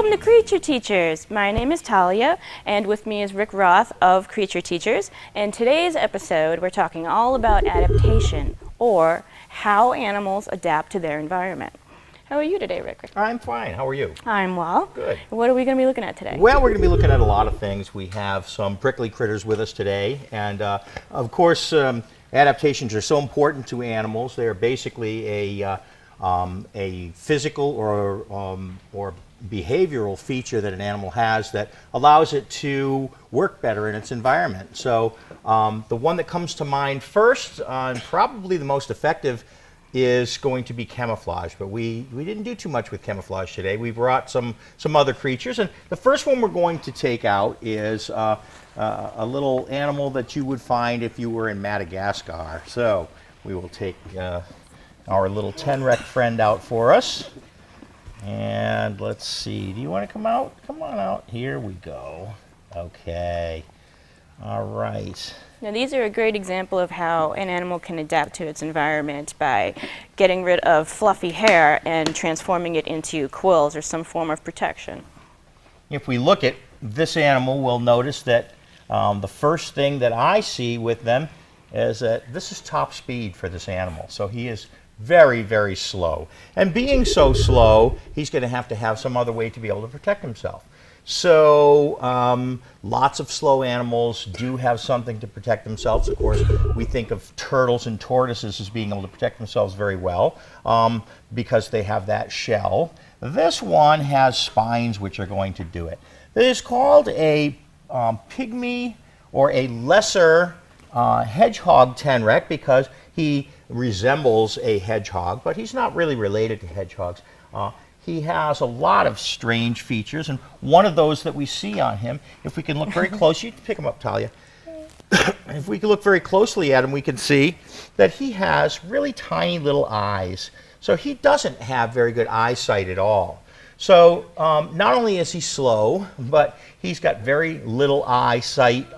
Welcome to Creature Teachers. My name is Talia, and with me is Rick Roth of Creature Teachers. And today's episode, we're talking all about adaptation, or how animals adapt to their environment. How are you today, Rick? I'm fine. How are you? I'm well. Good. What are we going to be looking at today? Well, we're going to be looking at a lot of things. We have some prickly critters with us today, and of course, adaptations are so important to animals. They are basically a physical or behavioral feature that an animal has that allows it to work better in its environment. So the one that comes to mind first, and probably the most effective, is going to be camouflage. But we didn't do too much with camouflage today. We brought some other creatures, and the first one we're going to take out is a little animal that you would find if you were in Madagascar. So we will take our little tenrec friend out for us. And let's see, do you want to come out? Come on out. Here we go. Okay. All right. Now these are a great example of how an animal can adapt to its environment by getting rid of fluffy hair and transforming it into quills or some form of protection. If we look at this animal, we'll notice that the first thing that I see with them is that this is top speed for this animal. So he is very, very slow. And being so slow, he's going to have some other way to be able to protect himself. So lots of slow animals do have something to protect themselves. Of course, we think of turtles and tortoises as being able to protect themselves very well because they have that shell. This one has spines which are going to do it. It is called a pygmy or a lesser hedgehog tenrec because he resembles a hedgehog, but he's not really related to hedgehogs. He has a lot of strange features, and one of those that we see on him, if we can look very close, you can pick him up, Talia. If we can look very closely at him, we can see that he has really tiny little eyes. So he doesn't have very good eyesight at all. So not only is he slow, but he's got very little eyesight.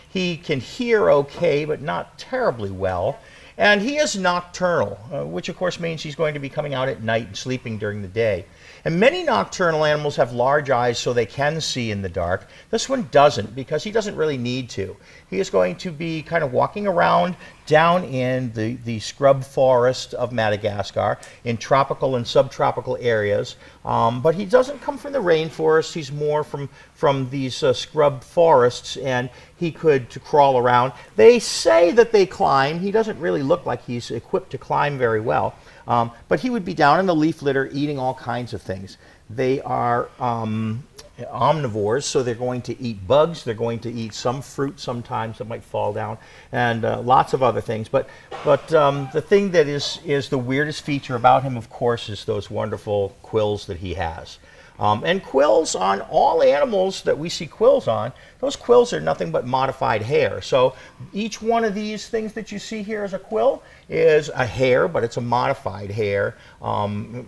He can hear okay, but not terribly well. And he is nocturnal, which of course means he's going to be coming out at night and sleeping during the day. And many nocturnal animals have large eyes so they can see in the dark. This one doesn't because he doesn't really need to. He is going to be kind of walking around down in the scrub forest of Madagascar in tropical and subtropical areas. But he doesn't come from the rainforest. He's more from these scrub forests, and he could crawl around. They say that they climb. He doesn't really look like he's equipped to climb very well. But he would be down in the leaf litter eating all kinds of things. They are omnivores, so they're going to eat bugs. They're going to eat some fruit sometimes that might fall down, and lots of other things. But the thing that is the weirdest feature about him, of course, is those wonderful quills that he has. And quills on all animals that we see quills on, those quills are nothing but modified hair. So each one of these things that you see here as a quill is a hair, but it's a modified hair,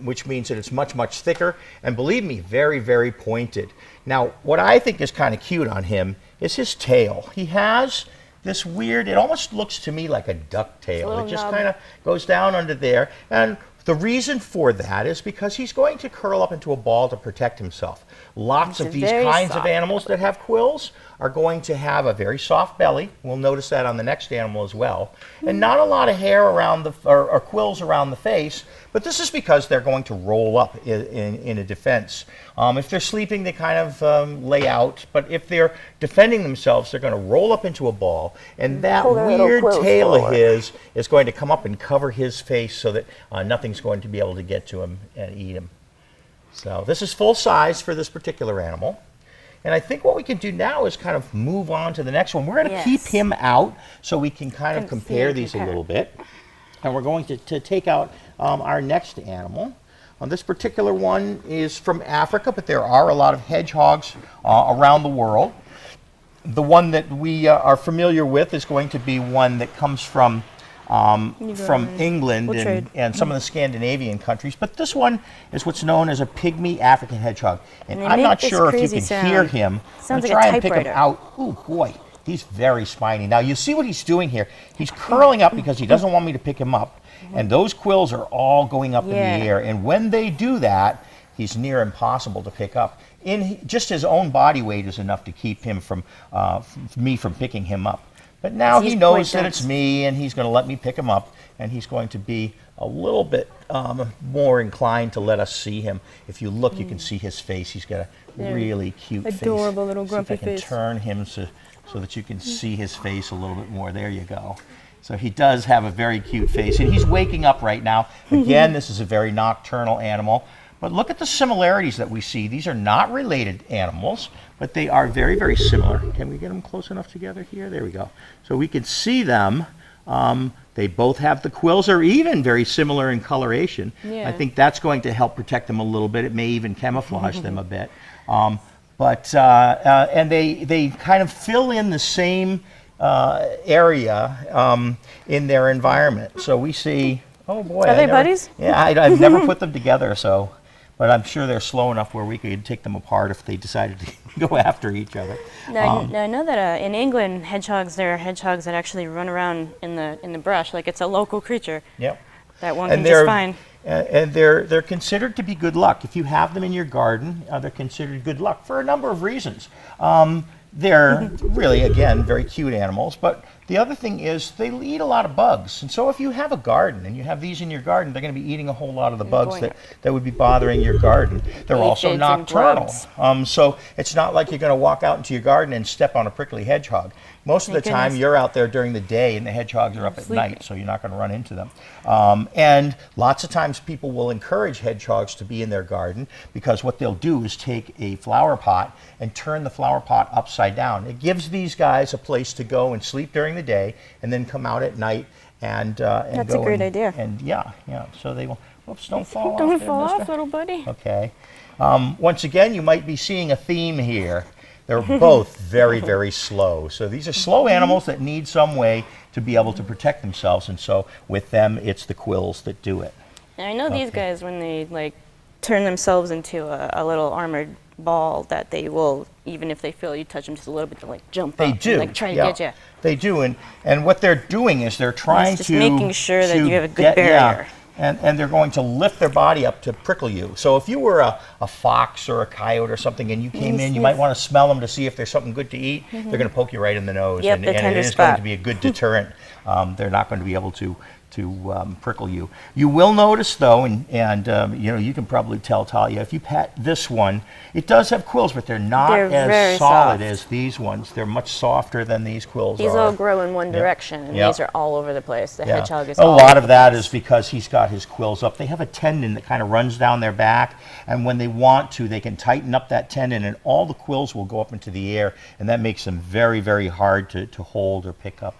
which means that it's much, much thicker, and believe me, very, very pointed. Now, what I think is kind of cute on him is his tail. He has this weird, it almost looks to me like a duck tail. It just kind of goes down under there. And the reason for that is because he's going to curl up into a ball to protect himself. Lots of these kinds of animals that have quills are going to have a very soft belly. We'll notice that on the next animal as well. And not a lot of hair around the, or quills around the face, but this is because they're going to roll up in a defense. If they're sleeping, they kind of lay out, but if they're defending themselves, they're going to roll up into a ball, and that weird tail of his is going to come up and cover his face so that nothing's going to be able to get to him and eat him. So this is full size for this particular animal. And I think what we can do now is kind of move on to the next one. We're going to keep him out so we can kind of compare these a little bit. And we're going to take out our next animal. This particular one is from Africa, but there are a lot of hedgehogs around the world. The one that we are familiar with is going to be one that comes from England and some of the Scandinavian countries. But this one is what's known as a pygmy African hedgehog. And I'm not sure if you can hear him. Sounds like try a and pick him out. Oh, boy. He's very spiny. Now, you see what he's doing here. He's curling up because he doesn't want me to pick him up. And those quills are all going up in the air. And when they do that, he's near impossible to pick up. just his own body weight is enough to keep him from me from picking him up. But now he knows that it's me, and he's going to let me pick him up, and he's going to be a little bit more inclined to let us see him. If you look, you can see his face. He's got a really cute face. Adorable little grumpy face. See if I can turn him so that you can see his face a little bit more. There you go. So he does have a very cute face, and he's waking up right now. Again, this is a very nocturnal animal. But look at the similarities that we see. These are not related animals, but they are very, very similar. Can we get them close enough together here? There we go. So we can see them. They both have the quills, are even very similar in coloration. Yeah. I think that's going to help protect them a little bit. It may even camouflage them a bit. And they kind of fill in the same area in their environment. So we see, oh boy. Are they buddies? Yeah, I've never put them together, but I'm sure they're slow enough where we could take them apart if they decided to go after each other. Now, I know that in England, there are hedgehogs that actually run around in the brush, like it's a local creature. Yep. That one can just find. And they're considered to be good luck. If you have them in your garden, they're considered good luck for a number of reasons. They're really, again, very cute animals, but the other thing is they eat a lot of bugs. And so if you have a garden and you have these in your garden, they're going to be eating a whole lot of the bugs that would be bothering your garden. They're also nocturnal. So it's not like you're going to walk out into your garden and step on a prickly hedgehog. Most of the time you're out there during the day and the hedgehogs are up at night, so you're not going to run into them. And lots of times people will encourage hedgehogs to be in their garden because what they'll do is take a flower pot and turn the flower pot upside down. It gives these guys a place to go and sleep during the day and then come out at night and That's go a great idea. And yeah, so they will, whoops, don't fall off. Don't there, fall mister. off, little buddy. Okay. Once again, you might be seeing a theme here. They're both very, very slow. So these are slow animals that need some way to be able to protect themselves. And so with them, it's the quills that do it. And I know these guys, when they turn themselves into a little armored ball, that they will, even if they feel you touch them just a little bit, they'll jump they up do. and try to get you. They do. And what they're doing is they're trying just making sure that you have a good barrier. Yeah, and they're going to lift their body up to prickle you. So if you were a fox or a coyote or something and you came in, you might want to smell them to see if there's something good to eat. They're going to poke you right in the nose. Yep, and the tender it is spot. going to be a good deterrent. They're not going to be able to prickle you. You will notice though, and you can probably tell, Talia, if you pat this one, it does have quills, but they're not as solid as these ones. They're much softer than these quills are. These all grow in one direction, and these are all over the place. The hedgehog is a lot of that is because he's got his quills up. They have a tendon that kind of runs down their back, and when they want to, they can tighten up that tendon, and all the quills will go up into the air, and that makes them very, very hard to hold or pick up.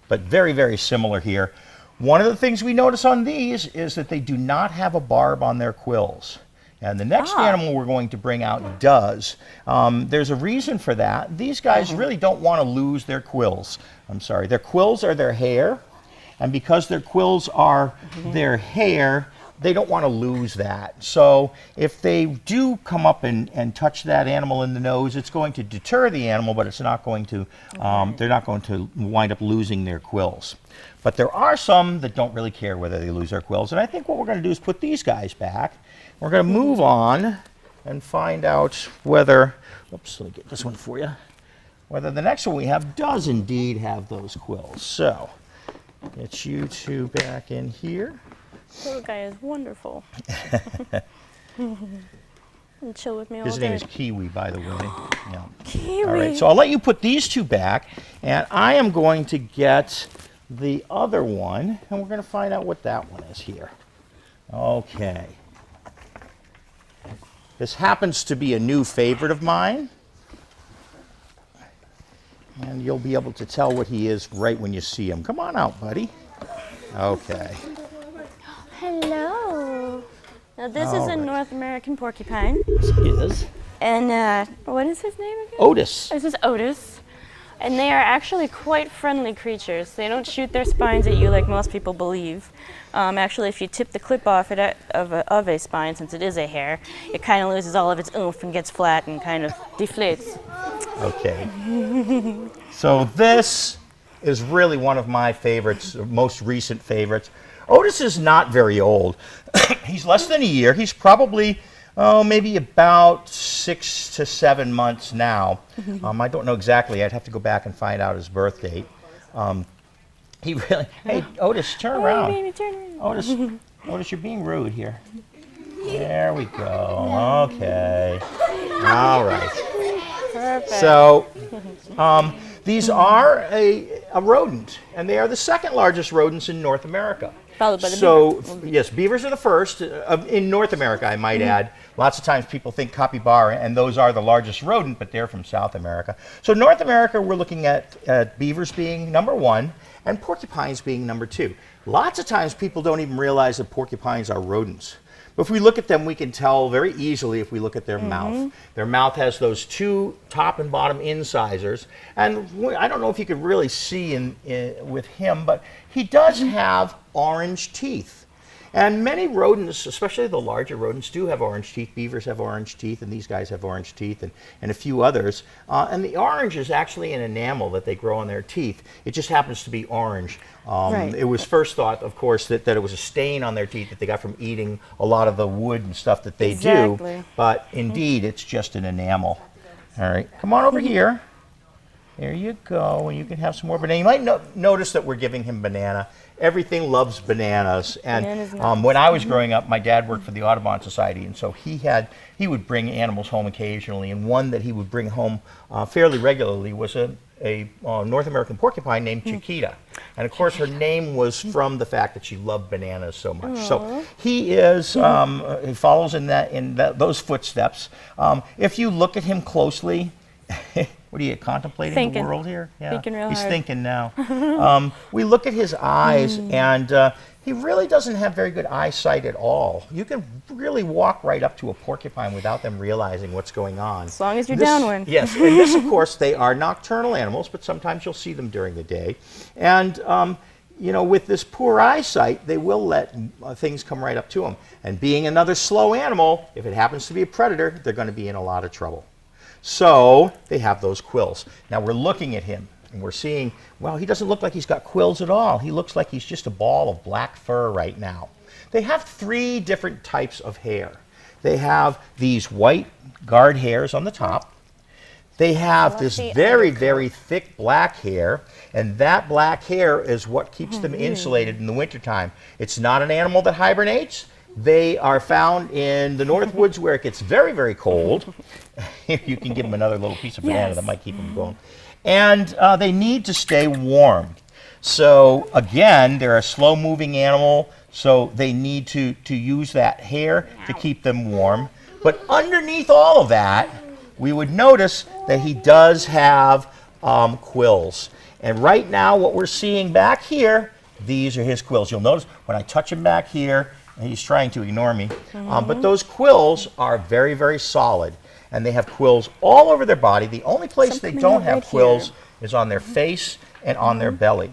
But very, very similar here. One of the things we notice on these is that they do not have a barb on their quills. And the next animal we're going to bring out does. There's a reason for that. These guys really don't want to lose their quills. I'm sorry. Their quills are their hair. And because their quills are their hair, they don't want to lose that. So if they do come up and touch that animal in the nose, it's going to deter the animal, but it's not going to, they're not going to wind up losing their quills. But there are some that don't really care whether they lose their quills. And I think what we're going to do is put these guys back. We're going to move on and find out whether, oops, let me get this one for you, whether the next one we have does indeed have those quills. So get you two back in here. Little guy is wonderful. And chill with me all day. His name is Kiwi, by the way. Yeah. Kiwi. All right, so I'll let you put these two back, and I am going to get the other one, and we're going to find out what that one is here. Okay. This happens to be a new favorite of mine, and you'll be able to tell what he is right when you see him. Come on out, buddy. Okay. Hello. Now this is a North American porcupine. This is. And what is his name again? Otis. This is Otis. And they are actually quite friendly creatures. They don't shoot their spines at you like most people believe. Actually, if you tip the clip off it of a spine, since it is a hair, it kind of loses all of its oomph and gets flat and kind of deflates. Okay. So this is really one of my favorites, most recent favorites. Otis is not very old. He's less than a year. He's probably maybe about 6 to 7 months now. I don't know exactly. I'd have to go back and find out his birth date. He really, hey, Otis, turn around. Baby, turn around. Otis, you're being rude here. There we go. Okay. All right. Perfect. So, these are a rodent, and they are the second largest rodents in North America. Followed by the beaver. So, yes, beavers are the first in North America, I might add. Lots of times people think capybara, and those are the largest rodent, but they're from South America. So North America, we're looking at beavers being number 1, and porcupines being number 2. Lots of times people don't even realize that porcupines are rodents. But if we look at them, we can tell very easily if we look at their mouth. Their mouth has those 2 top and bottom incisors. And I don't know if you could really see with him, but he does have orange teeth. And many rodents, especially the larger rodents, do have orange teeth. Beavers have orange teeth, and these guys have orange teeth, and a few others. And the orange is actually an enamel that they grow on their teeth. It just happens to be orange. Right. It was first thought, of course, that it was a stain on their teeth that they got from eating a lot of the wood and stuff that they do. But indeed, it's just an enamel. All right, come on over here. There you go, and you can have some more banana. You might notice that we're giving him banana. Everything loves bananas. And when I was growing up, my dad worked for the Audubon Society, and so he would bring animals home occasionally. And one that he would bring home fairly regularly was a North American porcupine named Chiquita. And of course, her name was from the fact that she loved bananas so much. So he is, he follows in those footsteps. If you look at him closely, what are you contemplating the world here? Yeah, thinking real he's hard. thinking now. We look at his eyes, and he really doesn't have very good eyesight at all. You can really walk right up to a porcupine without them realizing what's going on. As long as you're downwind. Yes, and this, of course, they are nocturnal animals, but sometimes you'll see them during the day. And you know, with this poor eyesight, they will let things come right up to them. And being another slow animal, if it happens to be a predator, they're going to be in a lot of trouble. So they have those quills. Now we're looking at him and we're seeing, well, he doesn't look like he's got quills at all. He looks like he's just a ball of black fur right now. They have 3 different types of hair. They have these white guard hairs on the top. They have this very, very thick black hair, and that black hair is what keeps them insulated in the wintertime. It's not an animal that hibernates. They are found in the North Woods where it gets very, very cold. You can give them another little piece of banana that might keep them going. And they need to stay warm. So again, they're a slow-moving animal, so they need to use that hair to keep them warm. But underneath all of that, we would notice that he does have quills. And right now, what we're seeing back here, these are his quills. You'll notice when I touch him back here, he's trying to ignore me. But those quills are very, very solid. And they have quills all over their body. The only place they don't have quills is on their face and on their belly.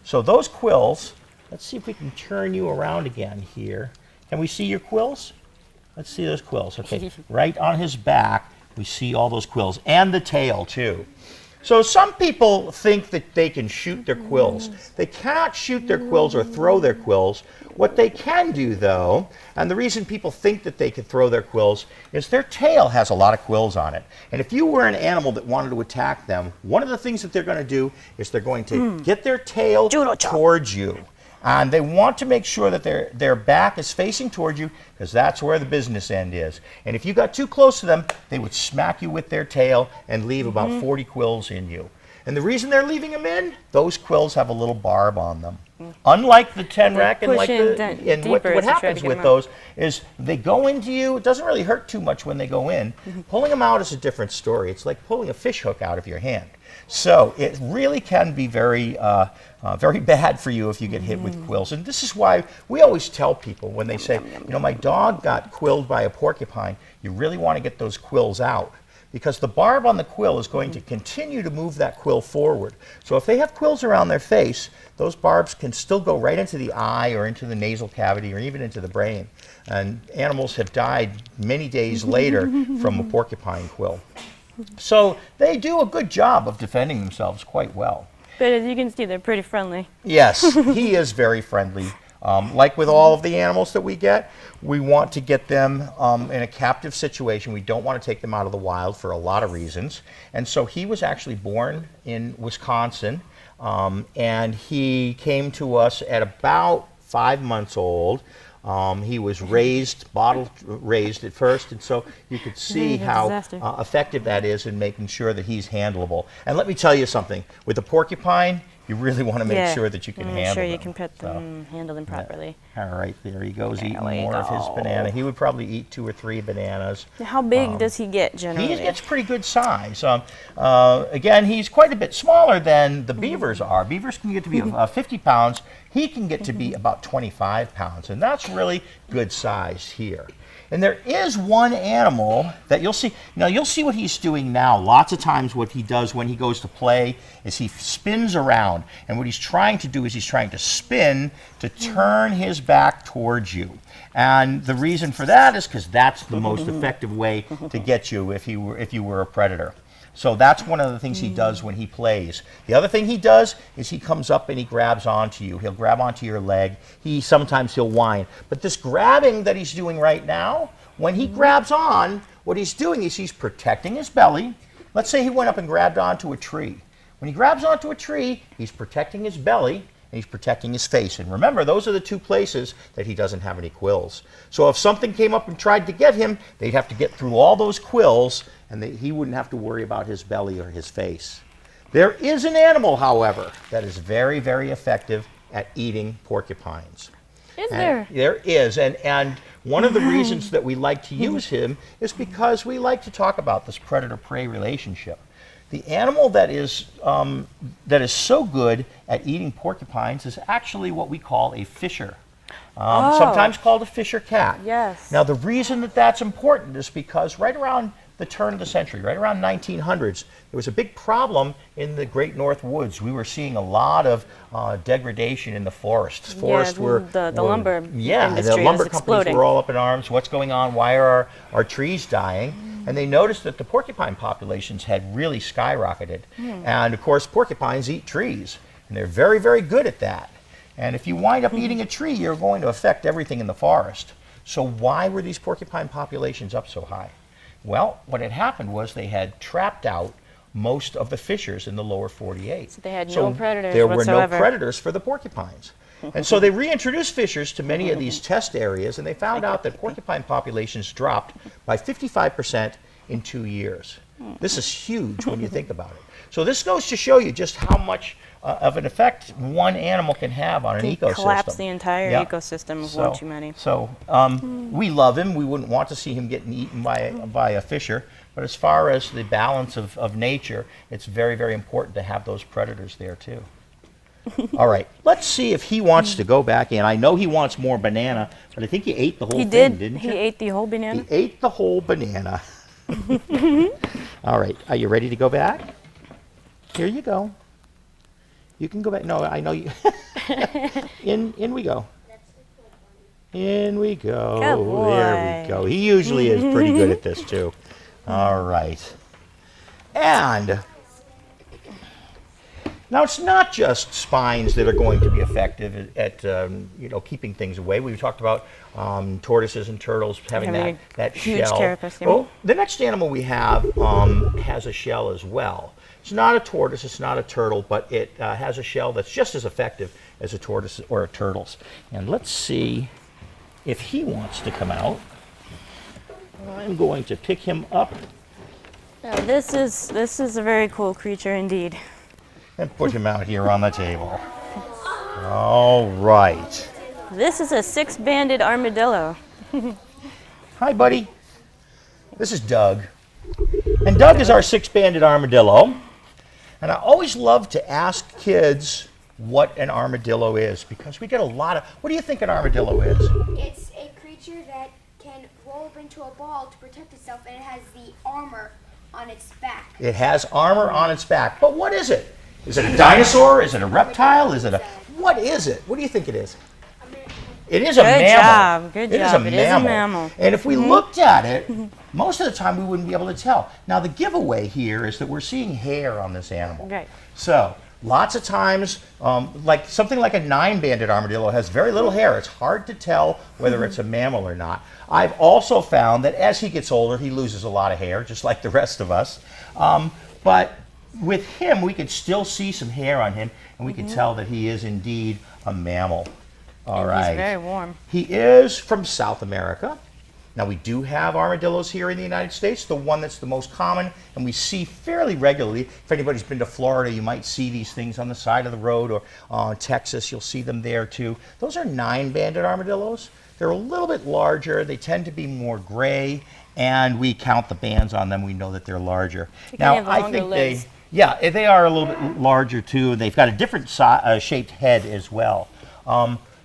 So those quills, let's see if we can turn you around again here. Can we see your quills? Let's see those quills. Okay, right on his back, we see all those quills. And the tail, too. So some people think that they can shoot their quills. They cannot shoot their quills or throw their quills. What they can do, though, and the reason people think that they can throw their quills, is their tail has a lot of quills on it. And if you were an animal that wanted to attack them, one of the things that they're going to do is they're going to get their tail towards you. And they want to make sure that their back is facing towards you, because that's where the business end is. And if you got too close to them, they would smack you with their tail and leave about 40 quills in you. And the reason they're leaving them in, those quills have a little barb on them. Unlike the tenrec and what happens with those is they go into you. It doesn't really hurt too much when they go in. Pulling them out is a different story. It's like pulling a fish hook out of your hand. So it really can be very, very bad for you if you get hit with quills. And this is why we always tell people when they say, you know, my dog got quilled by a porcupine, you really want to get those quills out. Because the barb on the quill is going to continue to move that quill forward. So if they have quills around their face, those barbs can still go right into the eye or into the nasal cavity or even into the brain. And animals have died many days later from a porcupine quill. So they do a good job of defending themselves quite well. But as you can see, they're pretty friendly. Yes, he is very friendly. Like with all of the animals that we get, we want to get them in a captive situation. We don't want to take them out of the wild for a lot of reasons. And so he was actually born in Wisconsin, and he came to us at about 5 months old. He was bottle raised at first, and so you could see how effective that is in making sure that he's handleable. And let me tell you something, with a porcupine, you really want to make sure that you can handle them. Make sure you can put them, handle them properly. All right, there he goes, eating more of his banana. He would probably eat 2 or 3 bananas. How big does he get generally? He gets pretty good size. Again, he's quite a bit smaller than the beavers are. Beavers can get to be 50 pounds. He can get to be about 25 pounds, and that's really good size here. And there is one animal that you'll see. Now, you'll see what he's doing now. Lots of times what he does when he goes to play is he spins around. And what he's trying to do is he's trying to spin to turn his back towards you. And the reason for that is because that's the most effective way to get you if you were a predator. So that's one of the things he does when he plays. The other thing he does is he comes up and he grabs onto you. He'll grab onto your leg. Sometimes he'll whine. But this grabbing that he's doing right now, when he grabs on, what he's doing is he's protecting his belly. Let's say he went up and grabbed onto a tree. When he grabs onto a tree, he's protecting his belly and he's protecting his face. And remember, those are the 2 places that he doesn't have any quills. So if something came up and tried to get him, they'd have to get through all those quills, and he wouldn't have to worry about his belly or his face. There is an animal, however, that is very, very effective at eating porcupines. Is there? There is, and one of the reasons that we like to use him is because we like to talk about this predator-prey relationship. The animal that is so good at eating porcupines is actually what we call a fisher. Sometimes called a fisher cat. Yes. Now, the reason that that's important is because right around the turn of the century, right around 1900s, there was a big problem in the Great North Woods. We were seeing a lot of degradation in the forests. Forests the lumber industry the lumber was companies exploding. were all up in arms. What's going on? Why are our trees dying? And they noticed that the porcupine populations had really skyrocketed. And of course, porcupines eat trees, and they're very, very good at that. And if you wind up eating a tree, you're going to affect everything in the forest. So why were these porcupine populations up so high? Well, what had happened was they had trapped out most of the fishers in the lower 48. So they had no predators there whatsoever. were no predators for the porcupines. And so they reintroduced fishers to many of these test areas, and they found out that porcupine populations dropped by 55% in 2 years. This is huge when you think about it. So this goes to show you just how much of an effect one animal can have on an ecosystem. Collapse the entire ecosystem of one too many. So we love him. We wouldn't want to see him getting eaten by a fisher. But as far as the balance of nature, it's very, very important to have those predators there too. All right, let's see if he wants to go back in. I know he wants more banana, but I think he ate the whole thing, didn't you? He ate the whole banana? He ate the whole banana. All right, are you ready to go back? Here you go. You can go back. No, I know you. In we go. In we go. Good boy. There we go. He usually is pretty good at this too. All right. And now it's not just spines that are going to be effective at keeping things away. We've talked about tortoises and turtles having that huge shell. carapace. Well, the next animal we have has a shell as well. It's not a tortoise, it's not a turtle, but it has a shell that's just as effective as a tortoise or a turtle's. And let's see if he wants to come out. I'm going to pick him up. Now, this is a very cool creature indeed. And put him out here on the table. All right. This is a 6-banded armadillo. Hi, buddy. This is Doug. And Doug is our 6-banded armadillo. And I always love to ask kids what an armadillo is, because we get a lot of... What do you think an armadillo is? It's a creature that can roll up into a ball to protect itself, and it has the armor on its back. It has armor on its back. But what is it? Is it a dinosaur? Is it a reptile? Is it a... What is it? What do you think it is? It is a mammal. Good job. It is a mammal. And if we looked at it, most of the time we wouldn't be able to tell. Now the giveaway here is that we're seeing hair on this animal. Right. So Lots of times, like something like a 9-banded armadillo has very little hair. It's hard to tell whether it's a mammal or not. I've also found that as he gets older, he loses a lot of hair, just like the rest of us. But with him, we could still see some hair on him, and we can tell that he is indeed a mammal. All right. He's very warm. He is from South America. Now, we do have armadillos here in the United States. The one that's the most common and we see fairly regularly. If anybody's been to Florida, you might see these things on the side of the road, or Texas, you'll see them there too. Those are 9-banded armadillos. They're a little bit larger. They tend to be more gray, and we count the bands on them. We know that they're larger. Now, I think they are a little bit larger too. They've got a different shaped head as well.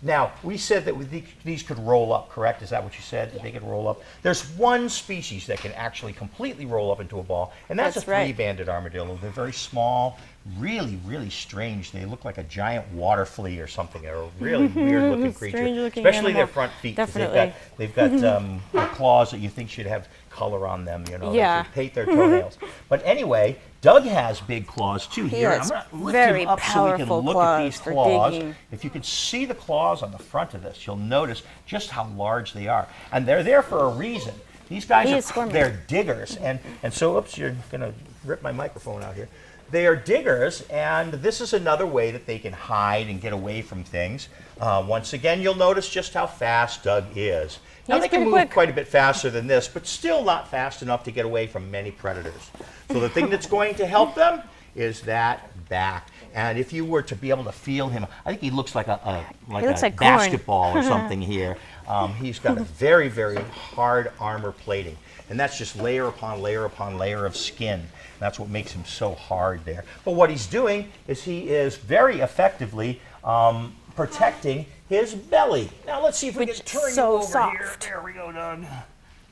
Now, we said that these could roll up, correct? Is that what you said? That they could roll up? There's one species that can actually completely roll up into a ball, and that's a 3-banded armadillo. They're very small, really, really strange. They look like a giant water flea or something. They're a really weird-looking creature, especially their front feet. Definitely. They've got claws that you think should have color on them, you know, yeah. to paint their toenails. But anyway, Doug has big claws too. He Here, has I'm going to lift very him up so we can powerful look at these claws for claws. digging. If you could see the claws on the front of this, you'll notice just how large they are. And they're there for a reason. These guys they're diggers. And so, oops, you're going to rip my microphone out here. They are diggers, and this is another way that they can hide and get away from things. Once again, you'll notice just how fast Doug is. Now, they can move quite a bit faster than this, but still not fast enough to get away from many predators. So the thing that's going to help them is that back. And if you were to be able to feel him, I think he looks like a basketball or something here. He's got a very, very hard armor plating. And that's just layer upon layer upon layer of skin. That's what makes him so hard there. But what he's doing is he is very effectively protecting his belly. Now let's see if we can turn you over here. There we go, Doug.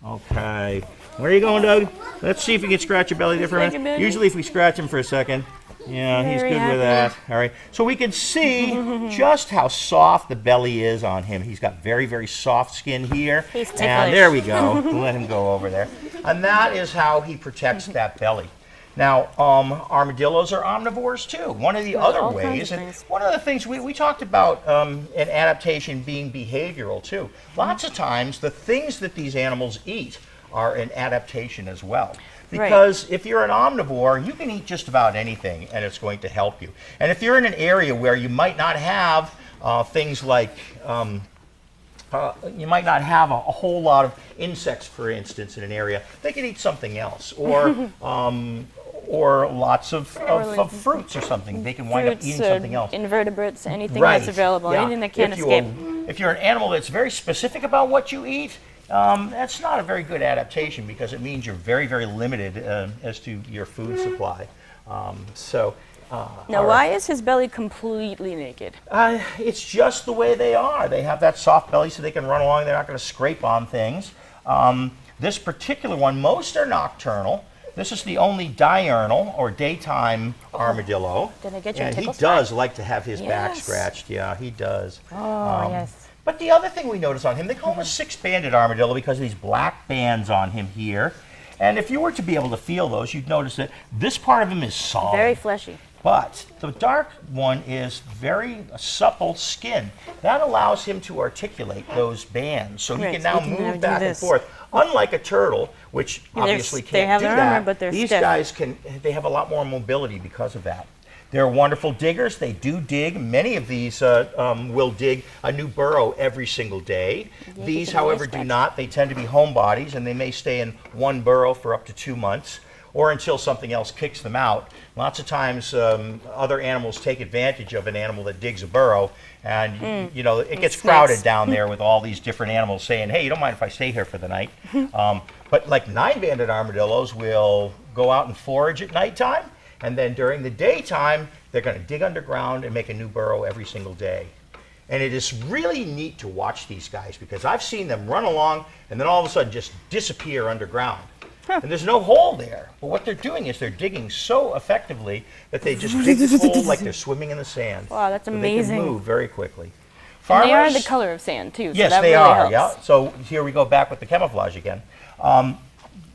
Okay. Where are you going, Doug? Let's see if we can scratch your belly there for a minute. Usually if we scratch him for a second, yeah, he's good with that. All right. So we can see just how soft the belly is on him. He's got very, very soft skin here. He's ticklish. And there we go. Let him go over there. And that is how he protects that belly. Now, armadillos are omnivores too. One of the other ways, and one of the things we talked about an adaptation being behavioral too. Lots of times, the things that these animals eat are an adaptation as well. Because if you're an omnivore, you can eat just about anything, and it's going to help you. And if you're in an area where you might not have things like you might not have a whole lot of insects, for instance, in an area, they can eat something else, or lots of fruits or something. They can wind up eating something else. Invertebrates, anything that's available, anything that can't escape. If you're an animal that's very specific about what you eat, that's not a very good adaptation because it means you're very, very limited as to your food supply. Now, why is his belly completely naked? It's just the way they are. They have that soft belly so they can run along. They're not going to scrape on things. This particular one, most are nocturnal. This is the only diurnal or daytime armadillo. Did I get your and tickle he does like to have his back scratched. Yeah, he does. Oh, yes. But the other thing we notice on him, they call him a 6-banded armadillo because of these black bands on him here. And if you were to be able to feel those, you'd notice that this part of him is solid. Very fleshy. But the dark one is very supple skin. That allows him to articulate those bands, so he can now move back and forth. Unlike a turtle, which obviously can't do that, these guys they have a lot more mobility because of that. They're wonderful diggers. They do dig. Many of these will dig a new burrow every single day. These, however, do not. They tend to be homebodies, and they may stay in one burrow for up to 2 months, or until something else kicks them out. Lots of times, other animals take advantage of an animal that digs a burrow, and you know it gets crowded down there with all these different animals saying, "Hey, you don't mind if I stay here for the night?" But like 9-banded armadillos will go out and forage at nighttime, and then during the daytime, they're going to dig underground and make a new burrow every single day. And it is really neat to watch these guys because I've seen them run along and then all of a sudden just disappear underground. And there's no hole there. But what they're doing is they're digging so effectively that they just dig this hole like they're swimming in the sand. Wow, that's amazing. So they can move very quickly. And they are the color of sand, too. Yes, so that they really are. Helps. Yeah. So here we go back with the camouflage again.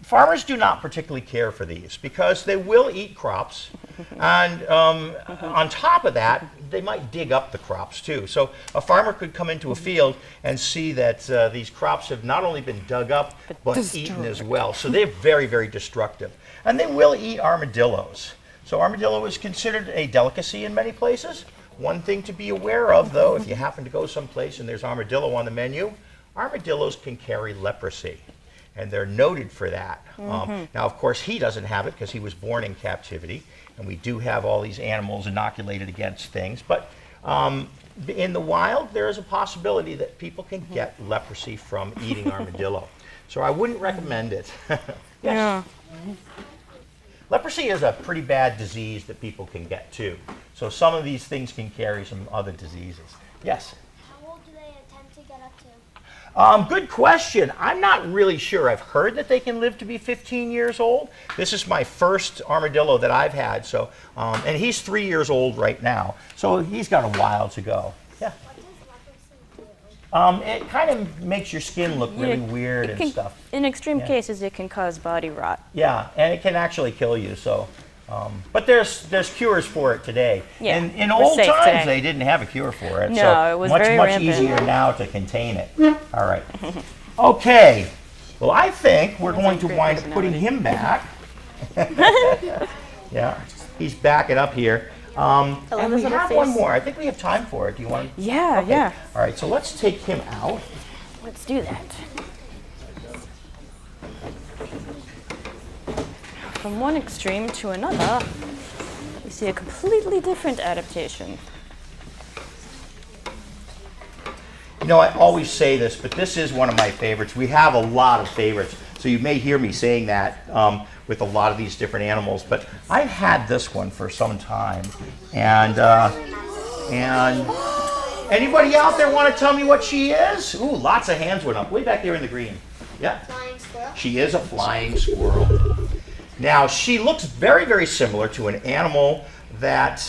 Farmers do not particularly care for these because they will eat crops. And on top of that, they might dig up the crops too. So a farmer could come into a field and see that these crops have not only been dug up, but eaten as well. So they're very, very destructive. And they will eat armadillos. So armadillo is considered a delicacy in many places. One thing to be aware of, though, if you happen to go someplace and there's armadillo on the menu, armadillos can carry leprosy. And they're noted for that. Now, of course, he doesn't have it because he was born in captivity. And we do have all these animals inoculated against things. But in the wild, there is a possibility that people can get leprosy from eating armadillo. So I wouldn't recommend it. Yes. Yeah. Leprosy is a pretty bad disease that people can get too. So some of these things can carry some other diseases. Yes? How old do they attempt to get up to? Good question. I'm not really sure. I've heard that they can live to be 15 years old. This is my first armadillo that I've had. So, and he's 3 years old right now. So he's got a while to go. Yeah. What does leprosy do? It kind of makes your skin look really weird and stuff. In extreme cases, it can cause body rot. Yeah, and it can actually kill you. So, but there's cures for it today. Yeah, and in we're old safe times, today. they didn't have a cure for it. No, so it was much very rampant. easier now to contain it. All right. Okay. Well, I think we're going to wind up putting him back. Yeah, he's backing up here. And we have one more. I think we have time for it. Do you want? Yeah, Okay. yeah. All right. So let's take him out. Let's do that. From one extreme to another, we see a completely different adaptation. You know, I always say this, but this is one of my favorites. We have a lot of favorites, so you may hear me saying that with a lot of these different animals. But I've had this one for some time, and anybody out there want to tell me what she is? Ooh, lots of hands went up way back there in the green. Yeah, Flying squirrel? she is a flying squirrel. Now, she looks very, very similar to an animal that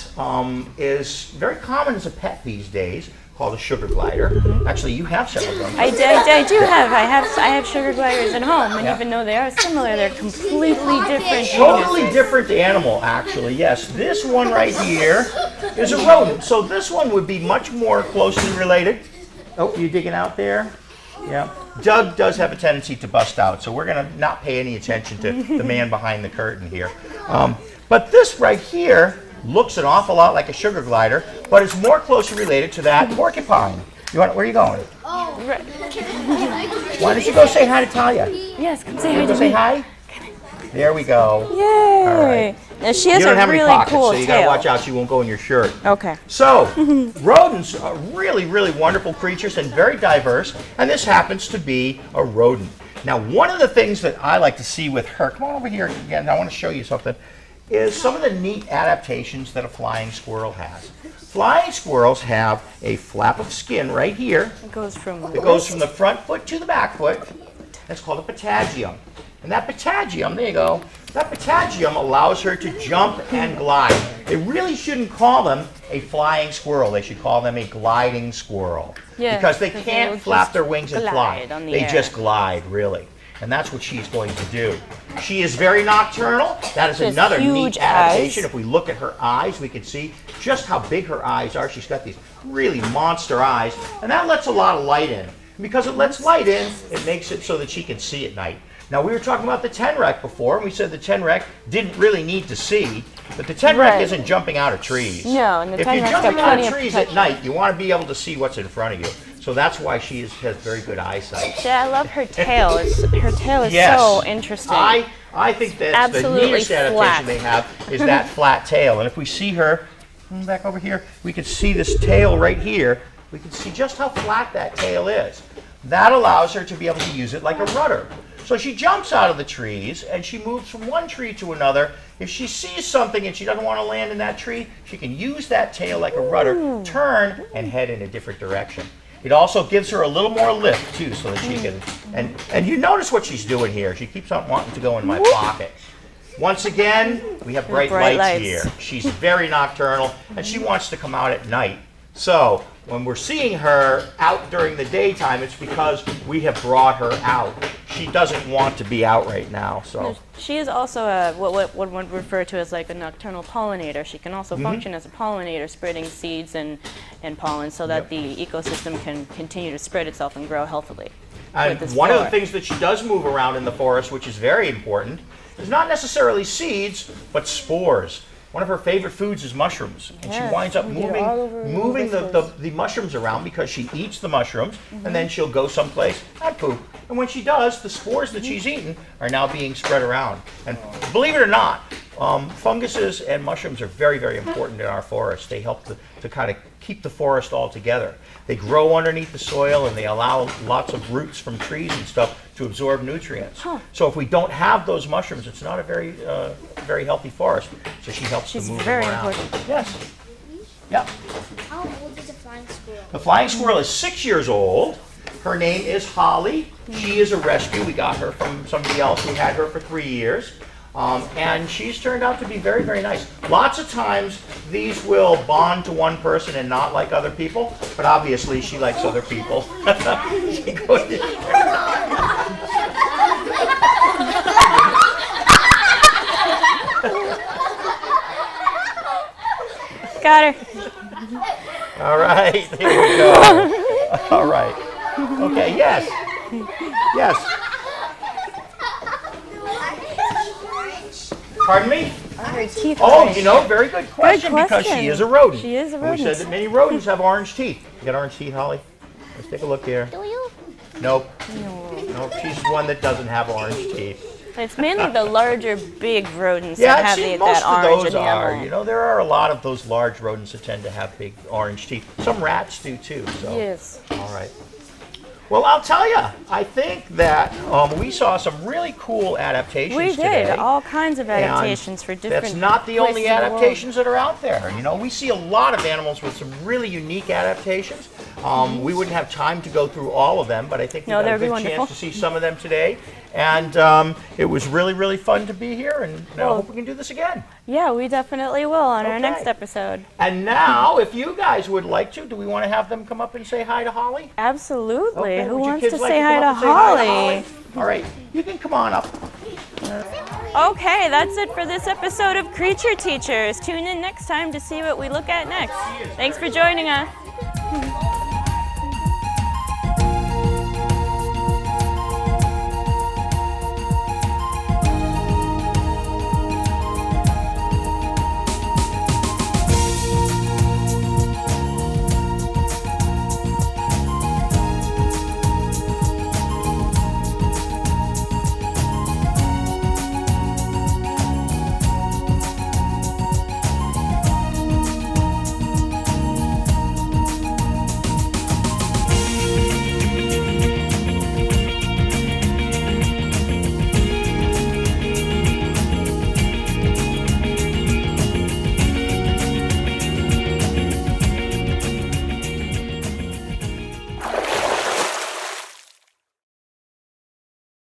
is very common as a pet these days, called a sugar glider. Actually, you have several of them. I do have. I have sugar gliders at home, and even though they are similar, they're completely different. Totally different animal, actually. Yes, this one right here is a rodent. So this one would be much more closely related. Oh, you digging out there? Yeah. Doug does have a tendency to bust out, so we're going to not pay any attention to the man behind the curtain here. But this right here looks an awful lot like a sugar glider, but it's more closely related to that porcupine. Where are you going? Oh. Why don't you go say hi to Talia? Yes, come say hi Go to say me. hi. There we go. Yay! All right. Now she You has don't a have any really pockets, cool so you gotta tail. watch out she won't go in your shirt. Okay. So, rodents are really, really wonderful creatures and very diverse, and this happens to be a rodent. Now, one of the things that I like to see with her, come on over here again, I want to show you something, is some of the neat adaptations that a flying squirrel has. Flying squirrels have a flap of skin right here. It goes from The front foot to the back foot. That's called a patagium. And that patagium, there you go, that patagium allows her to jump and glide. They really shouldn't call them a flying squirrel. They should call them a gliding squirrel. Yeah, because they because they can't will flap just their wings and fly. glide on the They air. just glide, really. And that's what she's going to do. She is very nocturnal. That is She has another huge neat adaptation. eyes. If we look at her eyes, we can see just how big her eyes are. She's got these really monster eyes. And that lets a lot of light in. And because it lets light in, it makes it so that she can see at night. Now, we were talking about the tenrec before, and we said the tenrec didn't really need to see, but the tenrec Right. isn't jumping out of trees. No, and the if you're tenrec's got jumping out plenty of of trees at protection. night, you want to be able to see what's in front of you. So that's why she has very good eyesight. Yeah, I love her tail. Her tail is Yes. so interesting. I think that's the Absolutely neatest adaptation flat. they have is that flat tail. And if we see her back over here, we can see this tail right here. We can see just how flat that tail is. That allows her to be able to use it like a rudder. So she jumps out of the trees and she moves from one tree to another. If she sees something and she doesn't want to land in that tree, she can use that tail like a rudder, turn, and head in a different direction. It also gives her a little more lift too, so that she can, and you notice what she's doing here. She keeps on wanting to go in my pocket. Once again, we have bright lights here. She's very nocturnal, and she wants to come out at night. So when we're seeing her out during the daytime, it's because we have brought her out. She doesn't want to be out right now, so. She is also what one would refer to as like a nocturnal pollinator. She can also function as a pollinator, spreading seeds and pollen so that the ecosystem can continue to spread itself and grow healthily. And one of the things that she does move around in the forest, which is very important, is not necessarily seeds, but spores. One of her favorite foods is mushrooms, and she winds up moving the mushrooms around because she eats the mushrooms, and then she'll go someplace and poop. And when she does, the spores that she's eaten are now being spread around. And believe it or not, funguses and mushrooms are very, very important in our forest. They help to kind of keep the forest all together. They grow underneath the soil, and they allow lots of roots from trees and stuff to absorb nutrients. So if we don't have those mushrooms, it's not a very healthy forest. So she helps to move them around. Important. Yes. Yeah. How old is a flying squirrel? The flying squirrel is 6 years old. Her name is Holly. She is a rescue. We got her from somebody else who had her for 3 years. And she's turned out to be very, very nice. Lots of times these will bond to one person and not like other people, but obviously she likes other people. She goes, got her. all right, here we go. All right. Okay, yes. Yes. Pardon me? Are her teeth Oh, orange? you know, very good question, because she is a rodent. She is a And we rodent. said that many rodents have orange teeth. You got orange teeth, Holly? Let's take a look here. Do you? Nope. No. Nope, she's one that doesn't have orange teeth. It's mainly the larger, big rodents Yeah, that have see, that most of orange those enamel. are. You know, there are a lot of those large rodents that tend to have big orange teeth. Some rats do too. So. Yes. All right. Well, I'll tell you, I think that we saw some really cool adaptations We today. did all kinds of adaptations for different. That's not the only places in the world. adaptations that are out there. You know, we see a lot of animals with some really unique adaptations. We wouldn't have time to go through all of them, but I think we got a that'd be good wonderful. chance to see some of them today. And it was really, really fun to be here, and I hope we can do this again. Yeah, we definitely will on our Okay. next episode. And now, if you guys would like to, do we want to have them come up and say hi to Holly? Absolutely. Okay, Who would you wants kids to like say hi come to up and say hi to Holly? All right, you can come on up. Okay, that's it for this episode of Creature Teachers. Tune in next time to see what we look at next. Thanks for joining us.